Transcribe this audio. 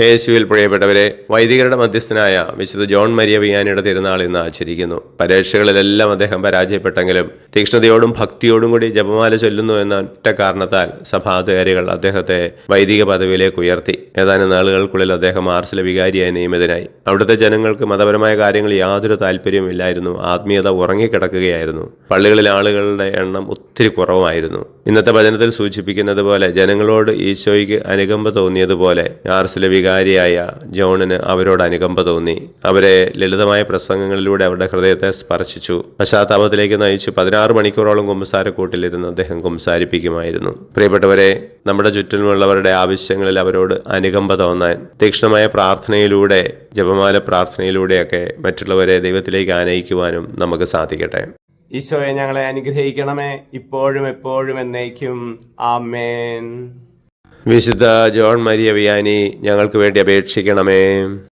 യേശുവിൽ പ്രിയപ്പെട്ടവരെ, വൈദികരുടെ മധ്യസ്ഥനായ വിശുദ്ധ ജോൺ മരിയ വിയാനിയുടെ തിരുനാൾ ഇന്ന് ആചരിക്കുന്നു. പരീക്ഷകളിലെല്ലാം അദ്ദേഹം പരാജയപ്പെട്ടെങ്കിലും തീക്ഷ്ണതയോടും ഭക്തിയോടും കൂടി ജപമാല ചൊല്ലുന്നു എന്ന ഒറ്റ കാരണത്താൽ സഭാധികാരികൾ അദ്ദേഹത്തെ വൈദിക പദവിയിലേക്ക് ഉയർത്തി. ഏതാനും നാളുകൾക്കുള്ളിൽ അദ്ദേഹം ആർസിലെ വികാരിയായി നിയമിതനായി. അവിടുത്തെ ജനങ്ങൾക്ക് മതപരമായ കാര്യങ്ങൾ യാതൊരു താല്പര്യമില്ലായിരുന്നു. ആത്മീയത ഉറങ്ങിക്കിടക്കുകയായിരുന്നു. പള്ളികളിലെ ആളുകളുടെ എണ്ണം ഒത്തിരി കുറവായിരുന്നു. ഇന്നത്തെ വചനത്തിൽ സൂചിപ്പിക്കുന്നത് പോലെ ജനങ്ങളോട് ഈശോയ്ക്ക് അനുകമ്പ തോന്നിയതുപോലെ ആർസിലെ വികാരിയായ ജോണിന് അവരോട് അനുകമ്പ തോന്നി. അവരെ ലളിതമായ പ്രസംഗങ്ങളിലൂടെ അവരുടെ ഹൃദയത്തെ സ്പർശിച്ചു. പശ്ചാത്താപത്തിലേക്ക് നയിച്ചു. 16 മണിക്കൂറോളം കുമ്പസാരക്കൂട്ടിലിരുന്ന് അദ്ദേഹം കുമ്പസാരിപ്പിക്കുമായിരുന്നു. പ്രിയപ്പെട്ടവരെ, നമ്മുടെ ചുറ്റിലുമുള്ളവരുടെ ആവശ്യങ്ങളിൽ അവരോട് അനുകമ്പ തോന്നാൻ തീക്ഷ്ണമായ പ്രാർത്ഥനയിലൂടെ, ജപമാല പ്രാർത്ഥനയിലൂടെയൊക്കെ മറ്റുള്ളവരെ ദൈവത്തിലേക്ക് ആനയിക്കുവാനും നമുക്ക് സാധിക്കട്ടെ. ഈശോയെ, ഞങ്ങളെ അനുഗ്രഹിക്കണമേ, ഇപ്പോഴും എപ്പോഴും എന്നേക്കും. ആമേൻ. വിശുദ്ധ ജോൺ മരിയ വിയാനി, ഞങ്ങൾക്ക് വേണ്ടി അപേക്ഷിക്കണമേ.